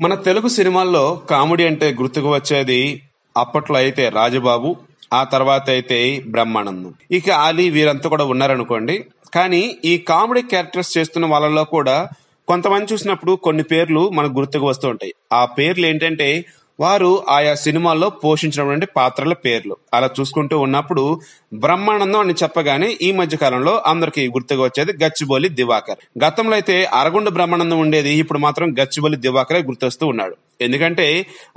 మన తెలుగు సినిమాల్లో కామెడీ అంటే గుర్తుకు వచ్చేది అప్పట్లో అయితే రాజబాబు, ఆ తర్వాత అయితే బ్రహ్మానందం, ఇక అలీ వీరంతా కూడా ఉన్నారనుకోండి. కానీ ఈ కామెడీ క్యారెక్టర్స్ చేస్తున్న వాళ్ళలో కూడా కొంతమంది చూసినప్పుడు కొన్ని పేర్లు మనకు గుర్తుకు వస్తూ ఉంటాయి. ఆ పేర్లు ఏంటంటే వారు ఆయా సినిమాల్లో పోషించినటువంటి పాత్రల పేర్లు. అలా చూసుకుంటూ ఉన్నప్పుడు బ్రహ్మానందం అని చెప్పగానే ఈ మధ్య కాలంలో అందరికి గుర్తుగా వచ్చేది గచ్చిబౌలి దివాకర్. గతంలో అయితే అరగుండ బ్రహ్మానందం ఉండేది, ఇప్పుడు మాత్రం గచ్చిబౌలి దివాకరే గుర్తొస్తూ ఉన్నాడు. ఎందుకంటే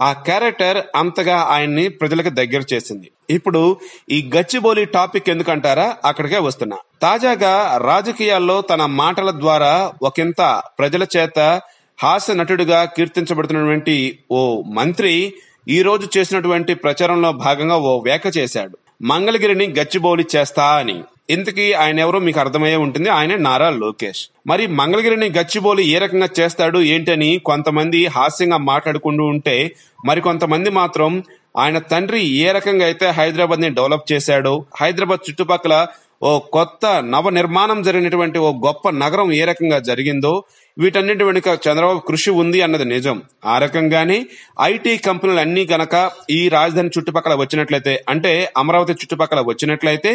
ఆ క్యారెక్టర్ అంతగా ఆయన్ని ప్రజలకు దగ్గర చేసింది. ఇప్పుడు ఈ గచ్చిబౌలి టాపిక్ ఎందుకంటారా, అక్కడికే వస్తున్నా. తాజాగా రాజకీయాల్లో తన మాటల ద్వారా ఒకంత ప్రజల చేత హాస్య నటుడిగా కీర్తించబడుతున్నటువంటి ఓ మంత్రి ఈ రోజు చేసినటువంటి ప్రచారంలో భాగంగా ఓ వ్యాఖ్య చేశాడు. మంగళగిరిని గచ్చిబౌలి చేస్తా అని. ఇంతకీ ఆయన ఎవరో మీకు అర్థమయ్యే ఉంటుంది, ఆయన నారా లోకేష్. మరి మంగళగిరిని గచ్చిబౌలి ఏ రకంగా చేస్తాడు ఏంటని కొంతమంది హాస్యంగా మాట్లాడుకుంటూ ఉంటే, మరికొంతమంది మాత్రం ఆయన తండ్రి ఏ రకంగా అయితే హైదరాబాద్ ని డెవలప్ చేశాడో, హైదరాబాద్ చుట్టుపక్కల ఓ కొత్త నవ నిర్మాణం జరిగినటువంటి ఓ గొప్ప నగరం ఏ రకంగా జరిగిందో, వీటన్నిటి వెనుక చంద్రబాబు కృషి ఉంది అన్నది నిజం. ఆ రకంగానే ఐటీ కంపెనీలు అన్ని గనక ఈ రాజధాని చుట్టుపక్కల వచ్చినట్లయితే, అంటే అమరావతి చుట్టుపక్కల వచ్చినట్లయితే,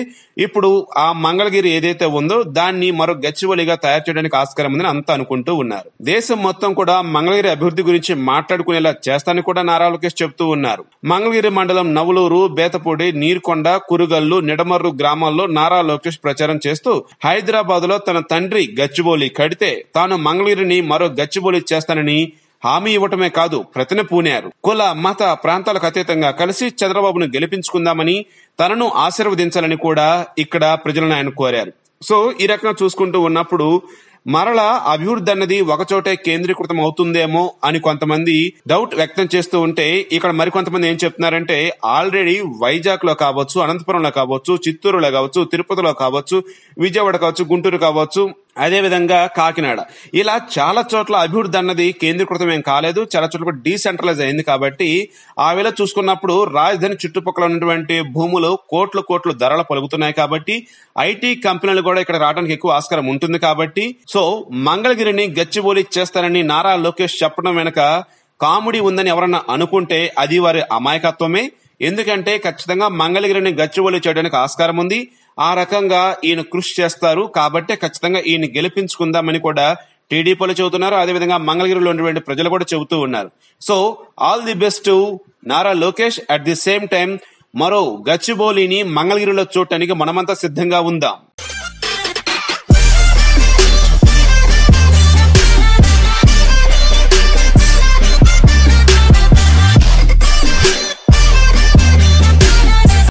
ఇప్పుడు ఆ మంగళగిరి ఏదైతే ఉందో దాన్ని మరో గచ్చిబౌలిగా తయారు చేయడానికి ఆస్కారం ఉందని అంతా అనుకుంటూ ఉన్నారు. దేశం మొత్తం కూడా మంగళగిరి అభివృద్ధి గురించి మాట్లాడుకునేలా చేస్తానని కూడా నారా లోకేష్ చెప్తూ ఉన్నారు. మంగళగిరి మండలం నవలూరు, బేతపూడి, నీర్కొండ, కురుగల్లు, నిడమర్రు గ్రామాల్లో నారా లోకేష్ ప్రచారం చేస్తూ హైదరాబాద్ లో తన తండ్రి గచ్చిబౌలి కడితే తాను మంగళగిరిని మరో గచ్చిబౌలి చేస్తానని హామీ ఇవ్వటమే కాదు, ప్రతిన పూనారు. కుల మత ప్రాంతాలకు అతీతంగా కలిసి చంద్రబాబును గెలిపించుకుందామని, తనను ఆశీర్వదించాలని కూడా ఇక్కడ ప్రజలను ఆయన కోరారు. సో ఈ రకంగా చూసుకుంటూ ఉన్నప్పుడు మరలా అభివృద్ధి అన్నది ఒకచోటే కేంద్రీకృతం అవుతుందేమో అని కొంతమంది డౌట్ వ్యక్తం చేస్తూ ఉంటే, ఇక్కడ మరికొంతమంది ఏం చెప్తున్నారంటే ఆల్రెడీ వైజాగ్ లో కావచ్చు, అనంతపురంలో కావచ్చు, చిత్తూరులో కావచ్చు, తిరుపతిలో కావచ్చు, విజయవాడ కావచ్చు, గుంటూరు కావచ్చు, అదే విధంగా కాకినాడ, ఇలా చాలా చోట్ల అభివృద్ధి అన్నది కేంద్రీకృతం ఏం కాలేదు, చాలా చోట్ల డీసెంట్రలైజ్ అయింది. కాబట్టి ఆ వేళ చూసుకున్నప్పుడు రాజధాని చుట్టుపక్కల ఉన్నటువంటి భూములు కోట్లు ధరలు పలుకుతున్నాయి. కాబట్టి ఐటీ కంపెనీలు కూడా ఇక్కడ రావడానికి ఎక్కువ ఆస్కారం ఉంటుంది. కాబట్టి సో మంగళగిరిని గచ్చిబౌలి చేస్తారని నారా లోకేష్ చెప్పడం వెనక కామెడీ ఉందని ఎవరన్నా అనుకుంటే అది వారి అమాయకత్వమే. ఎందుకంటే ఖచ్చితంగా మంగళగిరిని గచ్చిబౌలి చేయడానికి ఆస్కారం ఉంది. ఆ రకంగా ఈయన కృషి చేస్తారు. కాబట్టి ఖచ్చితంగా ఈయన గెలిపించుకుందామని కూడా టీడీపీలో చెబుతున్నారు. అదేవిధంగా మంగళగిరిలో ఉన్నటువంటి ప్రజలు కూడా చెబుతూ ఉన్నారు. So all the best to Nara Lokesh. At the same time మరో గచ్చిబౌలిని మంగళగిరిలో చూడటానికి మనమంతా సిద్ధంగా ఉందాం.